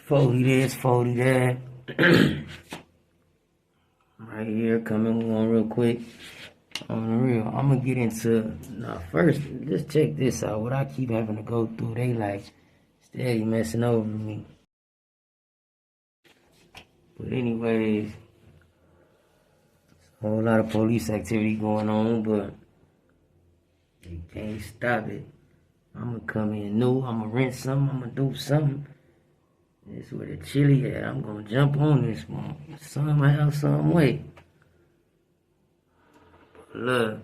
40 this, 40 that. Right here, coming on real quick. On the real, I'm gonna get into. Now, first, just check this out. What I keep having to go through, they like steady messing over me. But anyways, a whole lot of police activity going on, but you can't stop it. I'm gonna come in new. I'm gonna rent something. I'm gonna do something. This where the chili at. I'm gonna jump on this one somehow, some way. But look,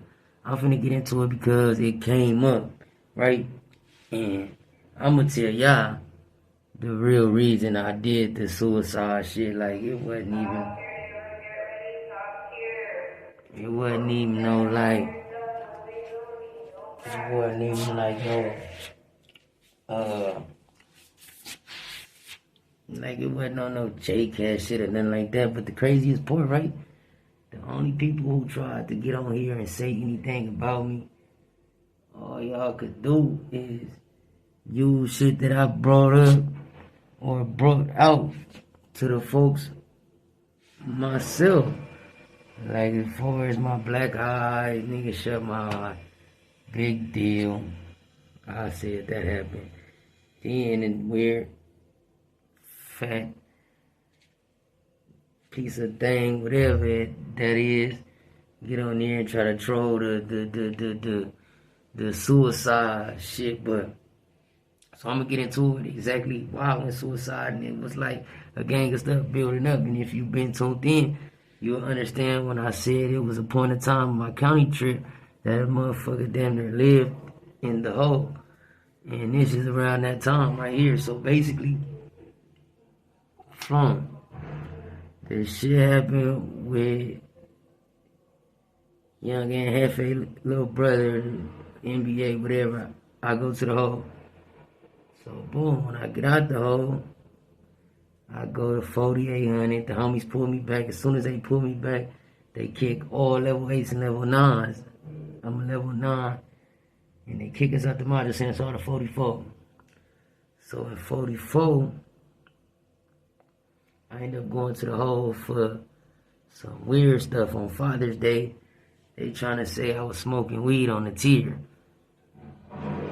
I'm finna get into it because it came up, right? And I'm gonna tell y'all the real reason I did the suicide shit. Like it wasn't even no like, it wasn't even like no like it wasn't on no J-Cat shit or nothing like that. But the craziest part, right? The only people who tried to get on here and say anything about me, all y'all could do is use shit that I brought up or brought out to the folks myself. Like as far as my black eye, nigga shut my eye. Big deal. I said that happened. Then and weird fat piece of thing, whatever that is, get on there and try to troll the suicide shit. But so I'm gonna get into it exactly why I went suicide, and it was like a gang of stuff building up. And if you've been tuned in, you'll understand when I said it was a point of time on my county trip that a motherfucker damn near lived in the hole. And this is around that time right here. So basically, from the shit happened with Young and Hefe, little brother, NBA, whatever. I go to the hole. So boom, when I get out the hole, I go to 4800. The homies pull me back. As soon as they pull me back, they kick all level 8s and level 9s. I'm a level 9. And they kick us out the module center, so to 44. So in 44, I end up going to the hole for some weird stuff on Father's Day. They trying to say I was smoking weed on the tier.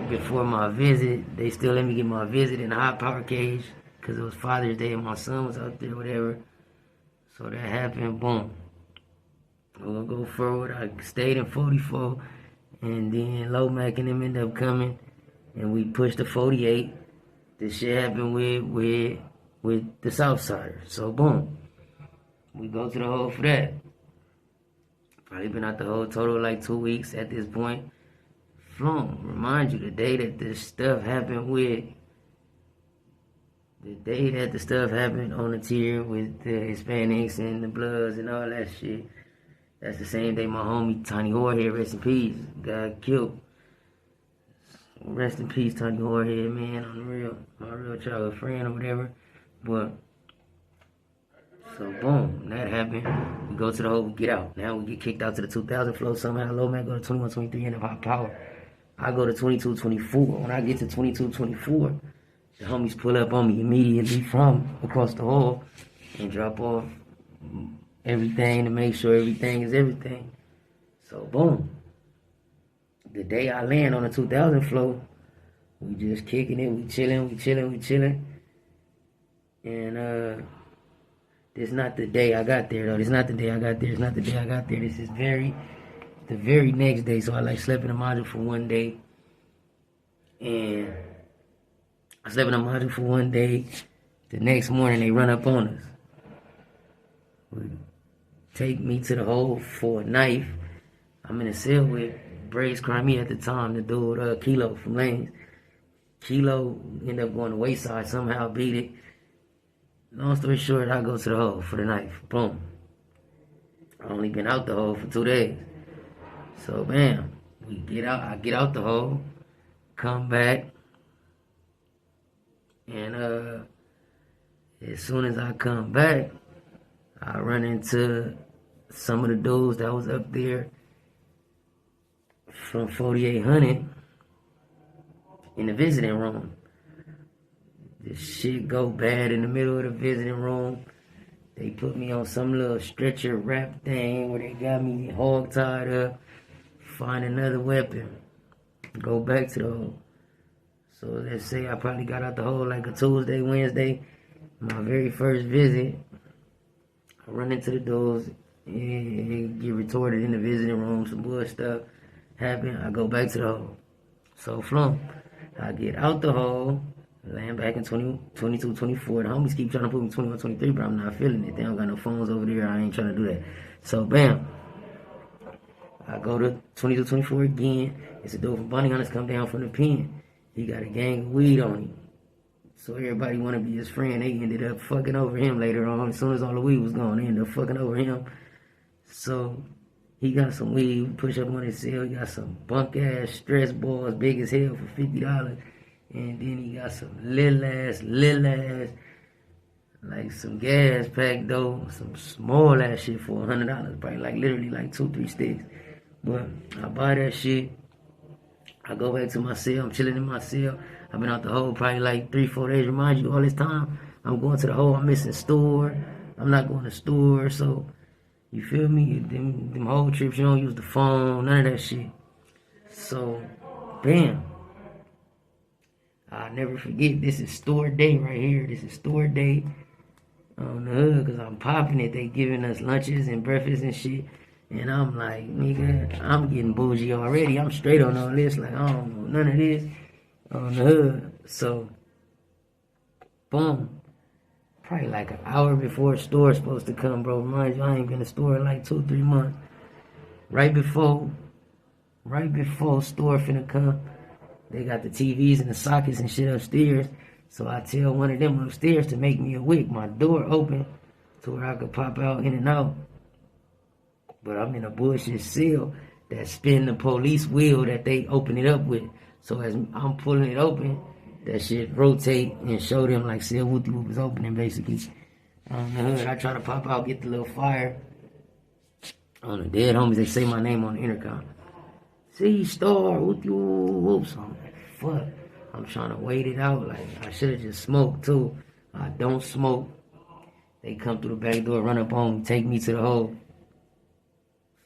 Before my visit, they still let me get my visit in the high power cage because it was Father's Day and my son was out there, whatever. So that happened, boom. We're gonna go forward. I stayed in 44, and then Low Mac and them ended up coming, and we pushed to 48. This shit happened with the Southsiders. So boom, we go to the hole for that. Probably been out the hole total like 2 weeks at this point. Flum, remind you the day that this stuff happened with. The day that the stuff happened on the tier with the Hispanics and the Bloods and all that shit, that's the same day my homie Tiny Warhead, rest in peace, got killed. Rest in peace, Tiny Warhead, man, my real childhood friend or whatever. But, so boom, that happened. We go to the hole, we get out. Now we get kicked out to the 2000 flow somehow. Low Mac go to 21, 23 and high power. I go to 22, 24. When I get to 22, 24, the homies pull up on me immediately from across the hall and drop off everything to make sure everything is everything. So boom. The day I land on the 2000 floor, we just kicking it, we chilling. And this not the day I got there though. This not the day I got there. This is the very next day. So I like slept in a module for one day. And I slept in a module for one day. The next morning they run up on us. Take me to the hole for a knife. I'm in a cell with Braves Crimea at the time, the dude Kilo from Lanes. Kilo ended up going to Wayside, somehow beat it. Long story short, I go to the hole for the knife. Boom. I only been out the hole for 2 days. So bam, we get out. I get out the hole, come back, and as soon as I come back, I run into some of the dudes that was up there from 4800 in the visiting room. This shit go bad in the middle of the visiting room. They put me on some little stretcher wrap thing where they got me hog tied up. Find another weapon. Go back to the hole. So let's say I probably got out the hole like a Tuesday, Wednesday. My very first visit. I run into the doors and get retorted in the visiting room. Some bullshit stuff happen. I go back to the hole. So flum. I get out the hole. Land back in 22, 24. The homies keep trying to put me 21, 23, but I'm not feeling it. They don't got no phones over there. I ain't trying to do that. So bam. I go to 22, 24 again. It's a dude from Bunny Hunters come down from the pen. He got a gang of weed on him. So everybody want to be his friend. They ended up fucking over him later on. As soon as all the weed was gone, they ended up fucking over him. So he got some weed, push up on his cell. He got some bunk ass stress balls, big as hell for $50. And then he got some little ass, like some gas pack though, some small ass shit for $100. Probably like literally like 2-3 sticks. But I buy that shit. I go back to my cell. I'm chilling in my cell. I've been out the hole probably like 3-4 days. Remind you, all this time I'm going to the hole. I'm missing store. I'm not going to store. So you feel me? Them whole trips, you don't use the phone, none of that shit. So bam. I'll never forget. This is store day right here. This is store day on the hood because I'm popping it. They giving us lunches and breakfast and shit. And I'm like, nigga, I'm getting bougie already. I'm straight on all this. Like, I don't know none of this on the hood. So, boom. Probably like an hour before store's supposed to come, bro. Mind you, I ain't been to store in like 2-3 months. Right before store finna come, they got the TVs and the sockets and shit upstairs. So I tell one of them upstairs to make me a wick. My door open to where I could pop out in and out. But I'm in a bullshit cell that spin the police wheel that they open it up with. So as I'm pulling it open, that shit rotate and show them like cell Wooty Whoop is opening basically. On the hood, I try to pop out, get the little fire. On the dead homies, they say my name on the intercom. See, Star, Wooty Whoop. So I'm like, fuck. I'm trying to wait it out. Like, I should have just smoked too. I don't smoke. They come through the back door, run up on me, take me to the hole.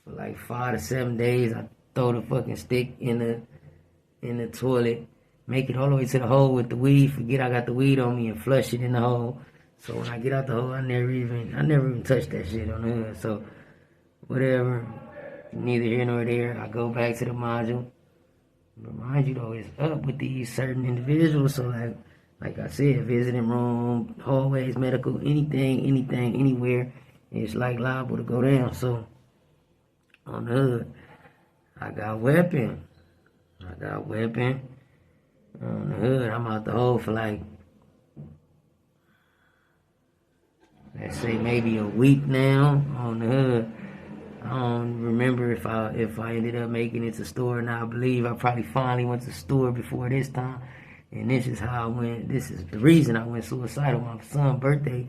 For like 5 to 7 days, I throw the fucking stick in the toilet, make it all the way to the hole with the weed, forget I got the weed on me and flush it in the hole. So when I get out the hole, I never even touched that shit on the hood. So whatever, neither here nor there. I go back to the module. But mind you though, it's up with these certain individuals. So like I said, visiting room, hallways, medical, anything, anywhere, it's like liable to go down. So on the hood, I got weapon. On the hood, I'm out the hole for like, let's say maybe a week now on the hood. I don't remember if I ended up making it to store or not. I believe I probably finally went to store before this time. And this is how I went. This is the reason I went suicidal. My son's birthday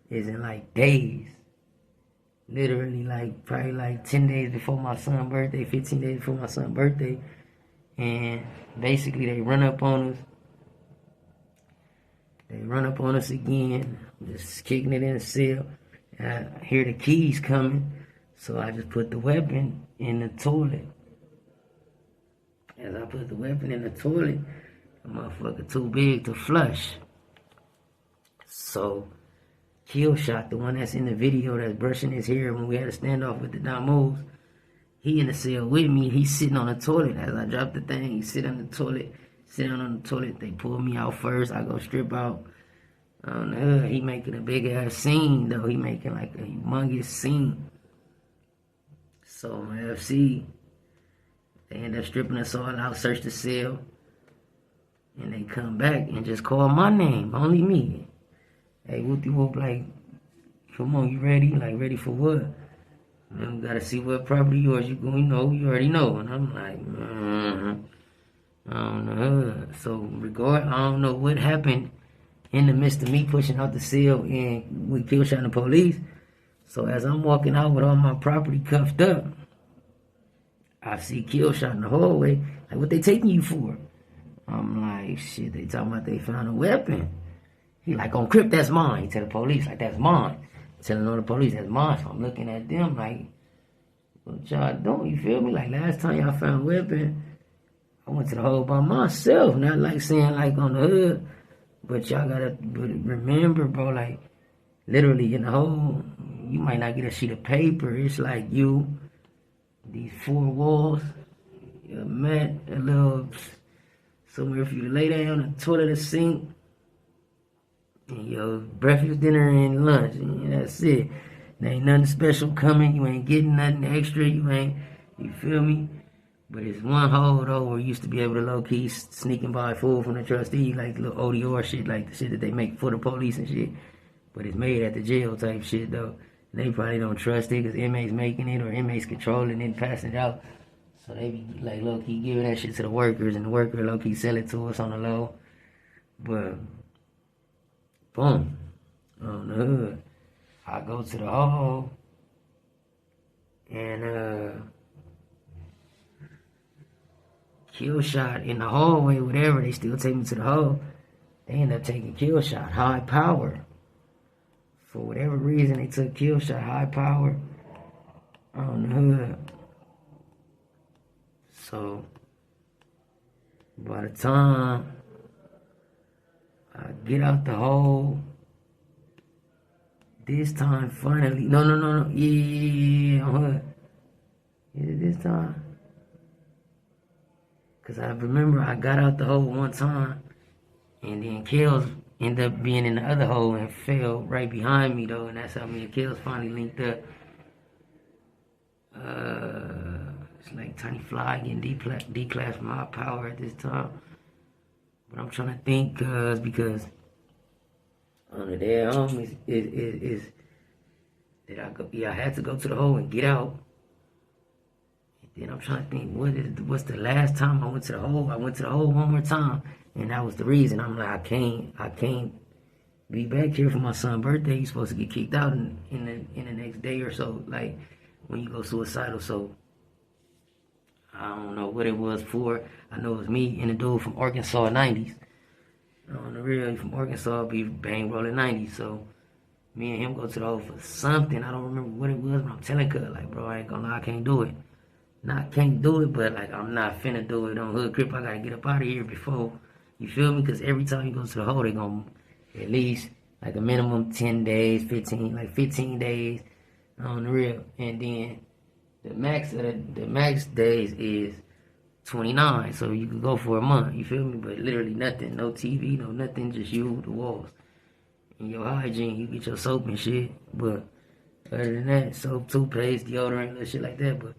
is in like days. Literally like probably like 10 days before my son's birthday, 15 days before my son's birthday. And basically they run up on us. They run up on us again. Just kicking it in the cell. I hear the keys coming. So I just put the weapon in the toilet. As I put the weapon in the toilet, the motherfucker too big to flush. So Killshot, the one that's in the video that's brushing his hair when we had a standoff with the Damos, he in the cell with me. He's sitting on the toilet. As I drop the thing, he sit on the toilet. Sitting on the toilet, they pull me out first. I go strip out on the hood. He making a big ass scene though. He making like a humongous scene. So my FC, they end up stripping us all out, search the cell, and they come back and just call my name, only me. Hey, whoopty whoop, like, come on, you ready? Like, ready for what? Man, we gotta see what property yours. You already know. And I'm like, I don't know. So I don't know what happened in the midst of me pushing out the cell and with Killshot and the police. So as I'm walking out with all my property cuffed up, I see Killshot in the hallway. Like, what they taking you for? I'm like, shit, they talking about they found a weapon. He like, on Crip, that's mine. He tell the police, like, that's mine. Telling all the police, that's mine. So I'm looking at them like, what y'all doing? You feel me? Like, last time y'all found a weapon, I went to the hole by myself. Not like saying, like, on the hood. But y'all gotta remember, bro, like, literally in the hole, you might not get a sheet of paper. It's like you, these four walls, a mat, a little somewhere for you to lay down, a toilet, a sink, and your breakfast, dinner, and lunch. And that's it. There ain't nothing special coming. You ain't getting nothing extra. You feel me? But it's one hole, though, where you used to be able to low-key sneaking by food from the trustee, like the little ODR shit, like the shit that they make for the police and shit. But it's made at the jail type shit, though. They probably don't trust it because inmates making it or inmates controlling it and passing it out. So they be like low-key giving that shit to the workers and the worker low-key sell it to us on the low. But, boom, on the hood. I go to the hall and Killshot in the hallway, whatever, they still take me to the hall. They end up taking Killshot, high power. For whatever reason, they took Killshot, high power, on the hood. So, by the time I get out the hole, this time finally, no, yeah, on hood. Is it this time? Because I remember I got out the hole one time, and then Kels ended up being in the other hole and fell right behind me, though, and that's how me and Kels finally linked up. It's like Tiny Fly getting declassed from my power at this time. But I'm trying to think, because on the day home is that I had to go to the hole and get out. Then I'm trying to think, what's the last time I went to the hole? I went to the hole one more time, and that was the reason. I'm like, I can't be back here for my son's birthday. He's supposed to get kicked out in the next day or so, like when you go suicidal. So I don't know what it was for. I know it was me and a dude from Arkansas 90s. On the real, from Arkansas, be bang rolling 90s. So me and him go to the hole for something. I don't remember what it was, but I'm telling Cuz, like, bro, I ain't gonna lie, I can't do it. Can't do it, but like I'm not finna do it on Hood Crip. I gotta get up out of here before, you feel me? Because every time you go to the hole, they gonna at least like a minimum 10 days, 15 days on the real. And then the max days is 29, so you can go for a month, you feel me? But literally nothing, no TV, no nothing, just you, the walls. And your hygiene, you get your soap and shit, but other than that, soap, toothpaste, deodorant, little shit like that, but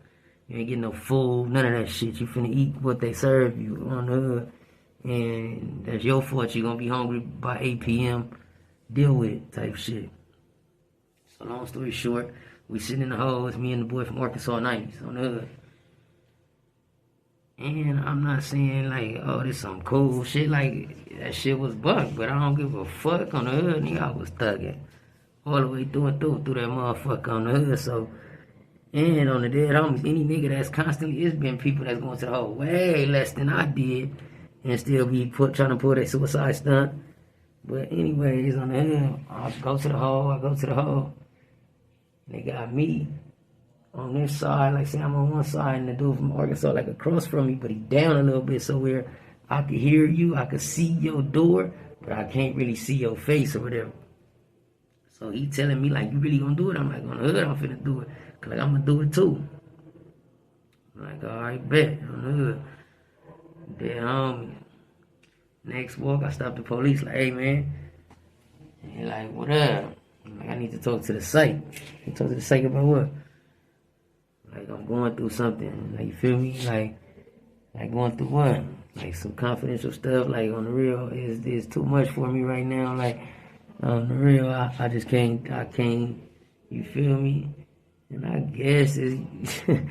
you ain't getting no food, none of that shit. You finna eat what they serve you on the hood, and that's your fault. You gonna be hungry by 8 p.m. Deal with it, type shit. So long story short, we sitting in the hole. It's me and the boy from Arkansas 90s on the hood. And I'm not saying like, oh, this some cool shit. Like, that shit was buck, but I don't give a fuck on the hood. Nigga, I was thugging all the way through and through that motherfucker on the hood. So, and on the dead homies, any nigga that's constantly, it's been people that's going to the hole way less than I did and still be trying to pull that suicide stunt. But anyways, on the hood, I go to the hole. They got me on this side, like say I'm on one side, and the dude from Arkansas like across from me, but he down a little bit so where I could hear you, I could see your door, but I can't really see your face or whatever. So he telling me like, you really gonna do it? I'm like, on the hood, I'm finna do it, cause like I'm gonna do it too. I'm like, all right, bet, on the hood. Then next walk, I stopped the police like, hey man, he like, what up? I'm like, I need to talk to the psych. You talk to the psych about what? Like, I'm going through something, like, you feel me? Like going through what? Like, some confidential stuff, like, on the real, is too much for me right now, like, on the real, I just can't, you feel me? And I guess it's, I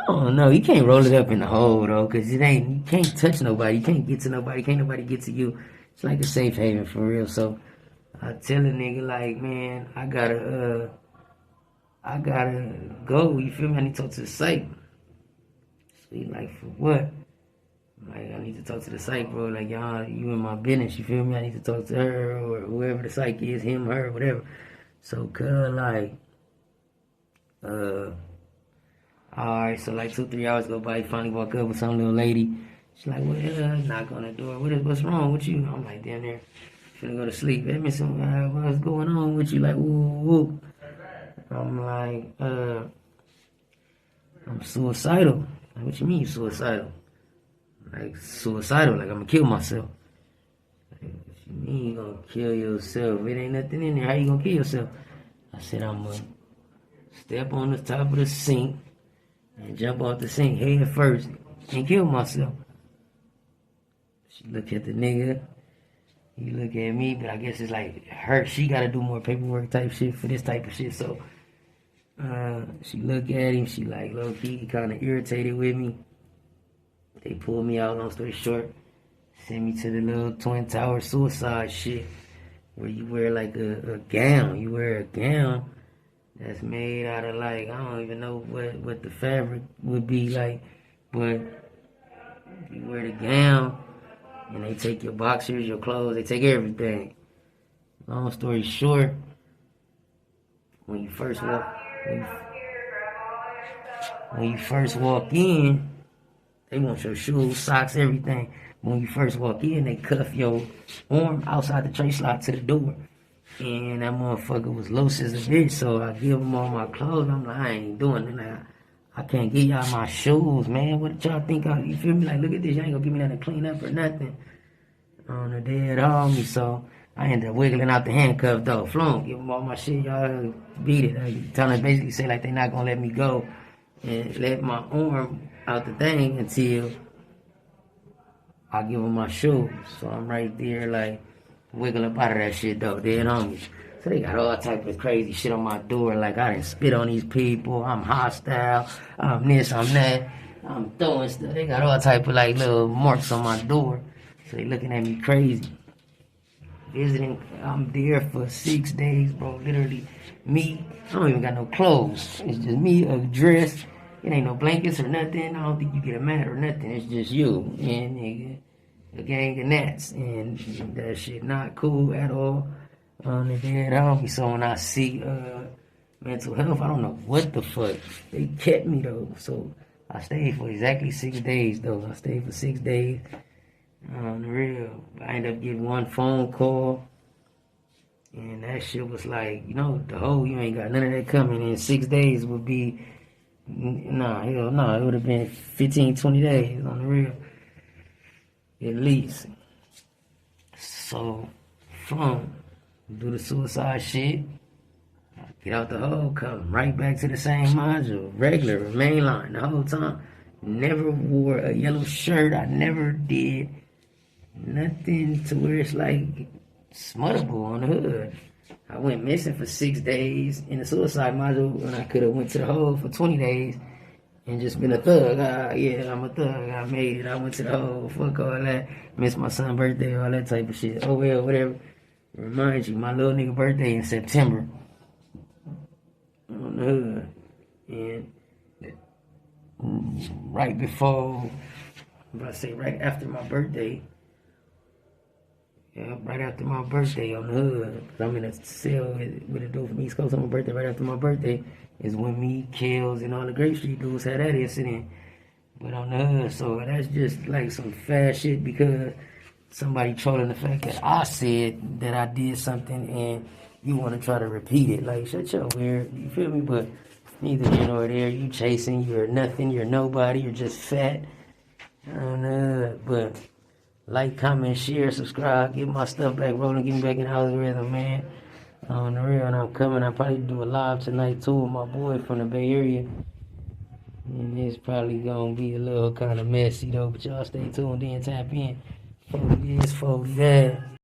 don't know, you can't roll it up in the hole, though, because you can't touch nobody, you can't get to nobody, can't nobody get to you. It's like a safe haven, for real, so I tell a nigga, like, man, I gotta go, you feel me? I need to talk to the psych. So he like, for what? I'm like, I need to talk to the psych, bro. Like, y'all, you in my business, you feel me? I need to talk to her or whoever the psych is, him, her, whatever. So, cuz, like, alright, so like 2-3 hours go by, he finally walk up with some little lady. She's like, well, knock on the door. What's wrong with you? I'm like, damn there, finna go to sleep. Hey, miss, what's going on with you? Like, woo. I'm like, I'm suicidal. Like, what you mean suicidal? Like, suicidal, like I'm gonna kill myself. Like, what you mean you gonna kill yourself? It ain't nothing in there, how you gonna kill yourself? I said, I'm gonna step on the top of the sink and jump off the sink head first and kill myself. She look at the nigga, he look at me, but I guess it's like her, she gotta do more paperwork type shit for this type of shit, so she look at him, she like low-key kind of irritated with me. They pulled me out, long story short, sent me to the little Twin Tower suicide shit, where you wear like a gown. You wear a gown that's made out of like, I don't even know what the fabric would be like, but you wear the gown, and they take your boxers, your clothes, they take everything. Long story short, when you first walk in, they want your shoes, socks, everything. When you first walk in, they cuff your arm outside the tray slot to the door. And that motherfucker was loose as a bitch, so I give him all my clothes. I'm like, I ain't doing it. I can't give y'all my shoes, man. What did y'all think? You feel me? Like, look at this. Y'all ain't gonna give me nothing to clean up or nothing. On the dead homie, so I ended up wiggling out the handcuff, though. Flunk, give them all my shit. Y'all beat it. Like, telling basically say, like, they not gonna let me go and let my arm out the thing until I give them my shoes. So I'm right there, like, wiggle up out of that shit, though. Dead homies. So they got all type of crazy shit on my door. Like, I didn't spit on these people. I'm hostile. I'm this, I'm that. I'm throwing stuff. They got all type of, like, little marks on my door. So they looking at me crazy. Visiting, I'm there for 6 days, bro. Literally, me. I don't even got no clothes. It's just me, a dress. It ain't no blankets or nothing. I don't think you get a mat or nothing. It's just you and nigga, a gang of gnats, and that shit not cool at all. On the dead homie. So when I see mental health, I don't know what the fuck. They kept me though. So I stayed for exactly 6 days though. I stayed for 6 days. On the real. I ended up getting one phone call And that shit was like, the whole, you ain't got none of that coming in 6 days would be, nah, hell no, it would have been 15, 20 days on the real, at least. So, do the suicide shit, get out the hole, come right back to the same module, regular, main line the whole time. Never wore a yellow shirt. I never did nothing to where it's like smuttable on the hood. I went missing for 6 days in the suicide module when I could have went to the hole for 20 days and just been a thug. Yeah, I'm a thug. I made it. I went to the hole. Fuck all that. Missed my son's birthday, all that type of shit. Oh well, whatever. Remind you, my little nigga birthday in September. On the hood. And right before, right after my birthday, right after my birthday on the hood, I'm in a cell with a dude from East Coast on my birthday. Right after my birthday is when me, Kells, and all the Grape Street dudes had that incident. But on the hood, so that's just like some fast shit because somebody trolling the fact that I said that I did something and you want to try to repeat it. Like, shut your weird, you feel me? But neither here nor there. You chasing, you're nothing, you're nobody, you're just fat. On the hood, but like, comment, share, subscribe, get my stuff back rolling, get me back in the algorithm, man. On the real, and I'm coming. I'll probably do a live tonight too with my boy from the Bay Area. And it's probably gonna be a little kind of messy though, but y'all stay tuned in, tap in. 40 this, 40 that.